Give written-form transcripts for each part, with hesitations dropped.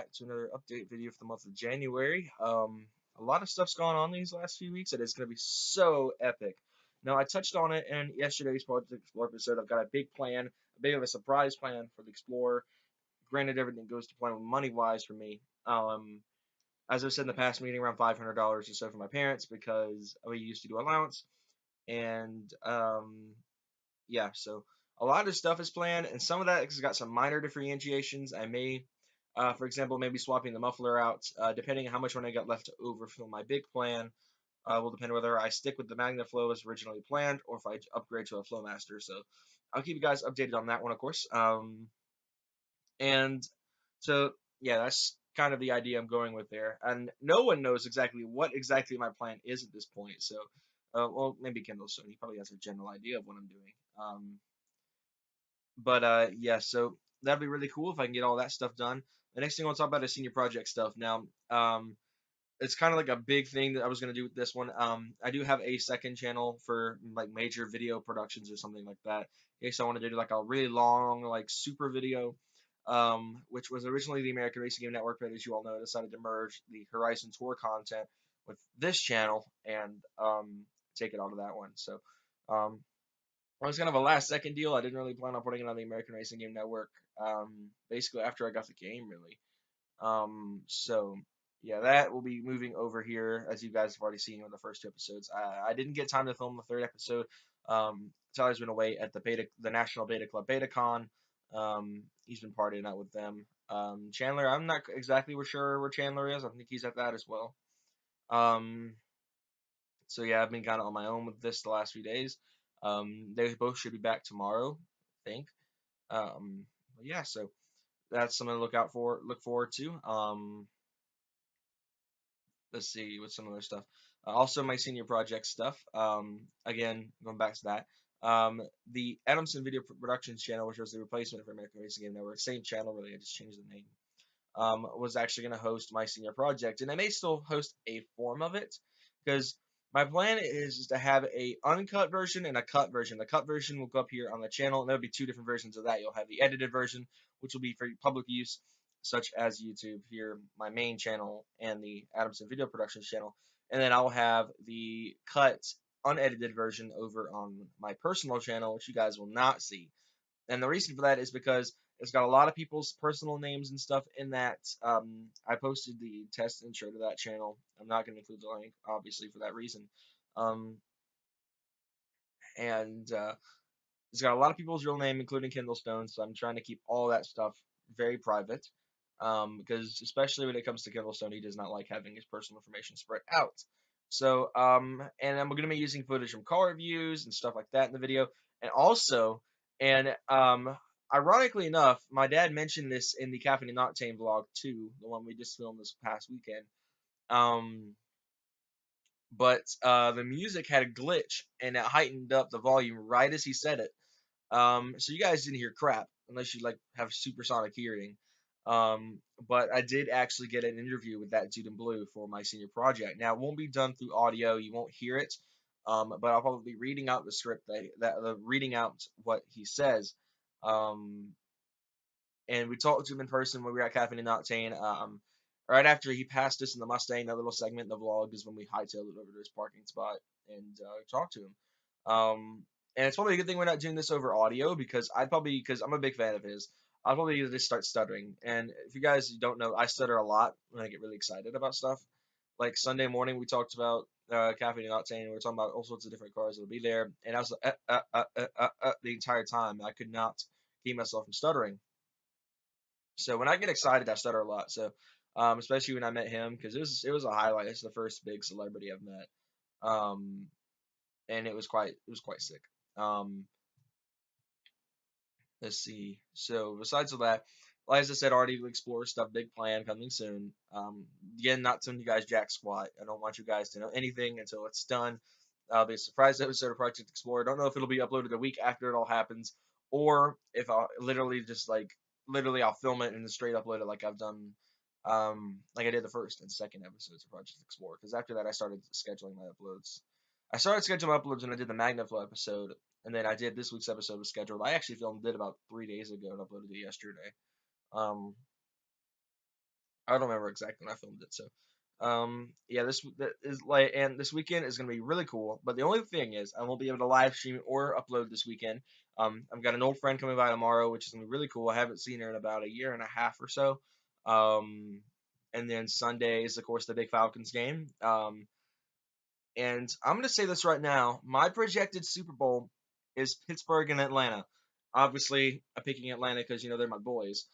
back to another update video for the month of January. A lot of stuff's gone on these last few weeks, and it's going to be so epic. Now, I touched on it in yesterday's Project Explorer episode. I've got a big plan, a bit of a surprise plan for the Explorer. Granted, everything goes to plan money-wise for me. As I've said in the past meeting, around $500 or so for my parents because we used to do allowance, and yeah, so a lot of stuff is planned, and some of that has got some minor differentiations. I may, for example, maybe swapping the muffler out, depending on how much money I got left over from my big plan. Will depend whether I stick with the MagnaFlow as originally planned, or if I upgrade to a Flowmaster. So I'll keep you guys updated on that one, of course. And so yeah, that's kind of the idea I'm going with there. And no one knows exactly what exactly my plan is at this point. So, well, maybe Kendall Stone. He probably has a general idea of what I'm doing. But yeah, so that'd be really cool if I can get all that stuff done. The next thing I want to talk about is senior project stuff. Now, it's kind of like a big thing that I was gonna do with this one. I do have a second channel for like major video productions or something like that. In case I wanted to do like a really long, like super video, which was originally the American Racing Game Network, but as you all know, decided to merge the Horizon Tour content with this channel and take it onto that one. So, um, it was kind of a last second deal. I didn't really plan on putting it on the American Racing Game Network. Basically after I got the game, really. So yeah, that will be moving over here, as you guys have already seen in the first two episodes. I didn't get time to film the third episode. Tyler's been away at the National Beta Club BetaCon. He's been partying out with them. Chandler, I'm not exactly sure where Chandler is. I think he's at that as well. Um, so yeah, I've been kind of on my own with this the last few days. They both should be back tomorrow, I think. But yeah, so that's something to look forward to. Let's see what's some other stuff. Also, my senior project stuff. Again, going back to that. The Adamson Video Productions channel, which was the replacement for American Racing Game Network, same channel really. I just changed the name. Was actually going to host my senior project, and I may still host a form of it because my plan is to have a uncut version and a cut version. The cut version will go up here on the channel, and there'll be two different versions of that. You'll have the edited version, which will be for public use, such as YouTube here, my main channel, and the Adamson Video Productions channel, and then I'll have the cut unedited version over on my personal channel, which you guys will not see. And the reason for that is because it's got a lot of people's personal names and stuff in that. I posted the test intro to that channel. I'm not going to include the link, obviously, for that reason. Um, and It's got a lot of people's real name, including Kendall Stone. So I'm trying to keep all that stuff very private. Because especially when it comes to Kendall Stone, he does not like having his personal information spread out. So, and I'm going to be using footage from car reviews and stuff like that in the video. And also, and ironically enough, my dad mentioned this in the Caffeine and Octane vlog too, the one we just filmed this past weekend. Um, but the music had a glitch and it heightened up the volume right as he said it. So you guys didn't hear crap unless you like have supersonic hearing. But I did actually get an interview with that dude in blue for my senior project. Now it won't be done through audio; you won't hear it. But I'll probably be reading out the script reading out what he says. Um, and we talked to him in person when we were at Caffeine and Octane. Right after he passed us in the Mustang, that little segment in the vlog is when we hightailed it over to his parking spot and talked to him. And it's probably a good thing we're not doing this over audio because because I'm a big fan of his, I'll probably just start stuttering. And if you guys don't know, I stutter a lot when I get really excited about stuff. Like Sunday morning, we talked about Caffeine and Octane, and we were talking about all sorts of different cars that'll be there, and I was like, the entire time. I could not keep myself from stuttering. So when I get excited, I stutter a lot. So, especially when I met him, because it was a highlight. It's the first big celebrity I've met, um, and it was quite sick. Um, let's see. So besides all that, like as I said, already explore stuff, big plan coming soon. Again, not telling you guys jack squat. I don't want you guys to know anything until it's done. Be a surprise episode of Project Explorer. Don't know if it'll be uploaded a week after it all happens, or if I'll literally just literally I'll film it and then straight upload it like I've done, like I did the first and second episodes of Project Explorer. Because after that, I started scheduling my uploads. I started scheduling uploads when I did the MagnaFlow episode, and then I did this week's episode was scheduled. I actually filmed it about 3 days ago and uploaded it yesterday. Um, I don't remember exactly when I filmed it. So, yeah, this weekend is gonna be really cool. But the only thing is, I won't be able to live stream it or upload this weekend. I've got an old friend coming by tomorrow, which is gonna be really cool. I haven't seen her in about a year and a half or so. Um, and then Sunday is, of course, the big Falcons game. And I'm going to say this right now. My projected Super Bowl is Pittsburgh and Atlanta. Obviously, I'm picking Atlanta because, they're my boys.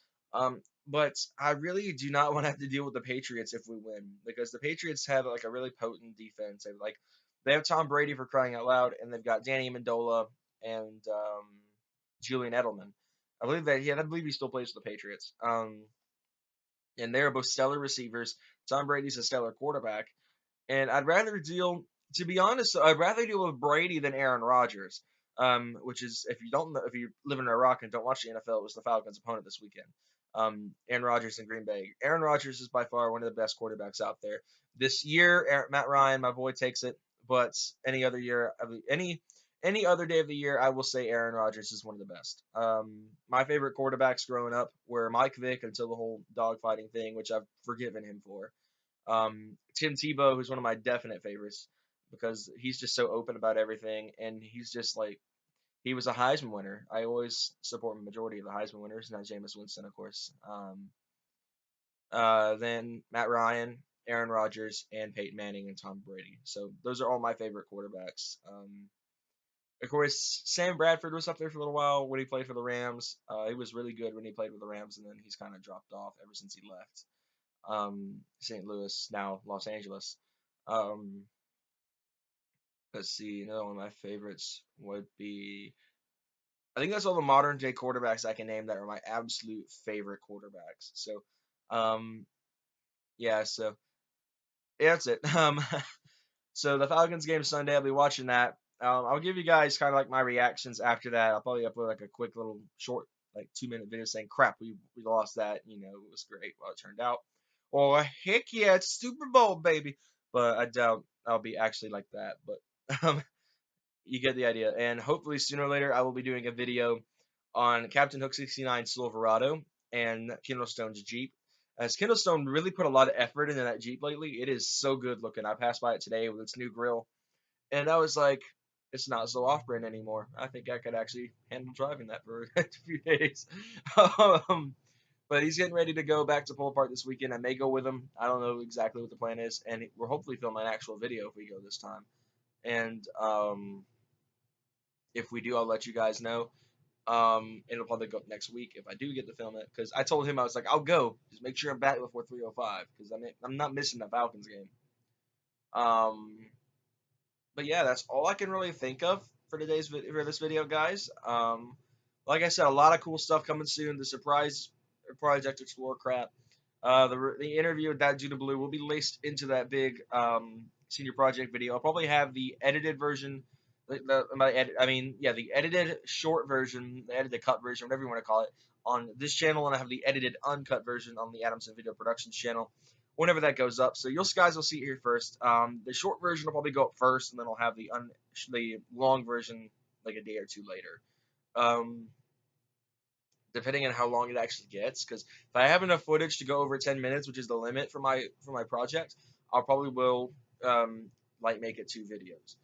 But I really do not want to have to deal with the Patriots if we win because the Patriots have like a really potent defense. They have Tom Brady for crying out loud, and they've got Danny Amendola and Julian Edelman. I believe he still plays for the Patriots. And they're both stellar receivers. Tom Brady's a stellar quarterback. And to be honest, I'd rather deal with Brady than Aaron Rodgers. Which is, if you don't know, if you live in Iraq and don't watch the NFL, it was the Falcons' opponent this weekend. Aaron Rodgers in Green Bay. Aaron Rodgers is by far one of the best quarterbacks out there. This year, Matt Ryan, my boy, takes it. But any other year, any other day of the year, I will say Aaron Rodgers is one of the best. My favorite quarterbacks growing up were Mike Vick until the whole dogfighting thing, which I've forgiven him for. Tim Tebow, who's one of my definite favorites because he's just so open about everything, and he's just like he was a Heisman winner. I always support the majority of the Heisman winners, not Jameis Winston, of course. Then Matt Ryan, Aaron Rodgers, and Peyton Manning and Tom Brady. So those are all my favorite quarterbacks. Of course, Sam Bradford was up there for a little while when he played for the Rams. He was really good when he played with the Rams, and then he's kind of dropped off ever since he left. St. Louis, now Los Angeles. Um, let's see, another one of my favorites would be. I think that's all the modern day quarterbacks I can name that are my absolute favorite quarterbacks. So, um, yeah, so yeah, that's it. So the Falcons game Sunday, I'll be watching that. I'll give you guys kind of like my reactions after that. I'll probably upload like a quick little short, like 2 minute video saying, "Crap, we lost that. It was great. Well, it turned out." Or heck yeah, it's Super Bowl, baby. But I doubt I'll be actually like that. But you get the idea. And hopefully sooner or later, I will be doing a video on Captain Hook 69 Silverado and Kindlestone's Jeep. As Kindlestone really put a lot of effort into that Jeep lately. It is so good looking. I passed by it today with its new grill, and I was like, it's not so off-brand anymore. I think I could actually handle driving that for a few days. um, but he's getting ready to go back to pull apart this weekend. I may go with him. I don't know exactly what the plan is, and we're hopefully filming an actual video if we go this time. And if we do, I'll let you guys know. It'll probably go up next week if I do get to film it. Because I told him I was like, I'll go. Just make sure I'm back before 3:05 because I'm not missing the Falcons game. Um, but yeah, that's all I can really think of for for this video, guys. Like I said, a lot of cool stuff coming soon. The surprise Project Explorer crap. The interview with that Judah Blue will be laced into that big senior project video. I'll probably have the edited version. The edited short version, the edited cut version, whatever you want to call it, on this channel, and I have the edited uncut version on the Adamson Video Productions channel whenever that goes up. So you guys will see it here first. The short version will probably go up first, and then I'll have the long version like a day or two later. Depending on how long it actually gets, because if I have enough footage to go over 10 minutes, which is the limit for my project, I'll probably will make it 2 videos,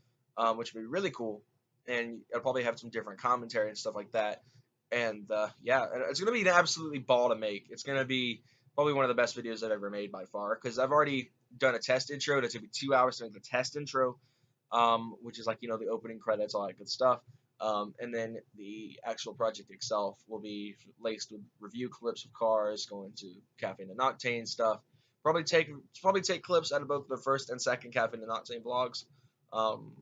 which would be really cool, and I'll probably have some different commentary and stuff like that. And yeah, it's gonna be an absolutely ball to make. It's gonna be probably one of the best videos I've ever made by far, because I've already done a test intro. It took me 2 hours to make the test intro, which is like the opening credits, all that good stuff. And then the actual project itself will be laced with review clips of cars, going to Caffeine and Octane stuff. Probably take clips out of both the first and second Caffeine and Octane vlogs. Um,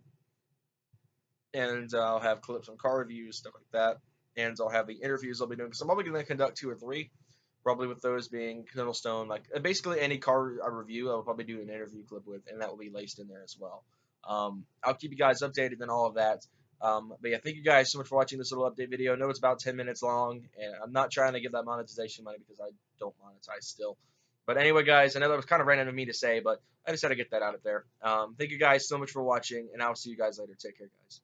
and I'll have clips on car reviews, stuff like that. And I'll have the interviews I'll be doing, because I'm probably going to conduct 2 or 3. Probably with those being Kindlestone, like basically any car review, I'll probably do an interview clip with, and that will be laced in there as well. I'll keep you guys updated on all of that. But yeah, thank you guys so much for watching this little update video. I know it's about 10 minutes long, and I'm not trying to get that monetization money because I don't monetize still. But anyway, guys, I know that was kind of random of me to say, but I just had to get that out of there. Thank you guys so much for watching, and I'll see you guys later. Take care, guys.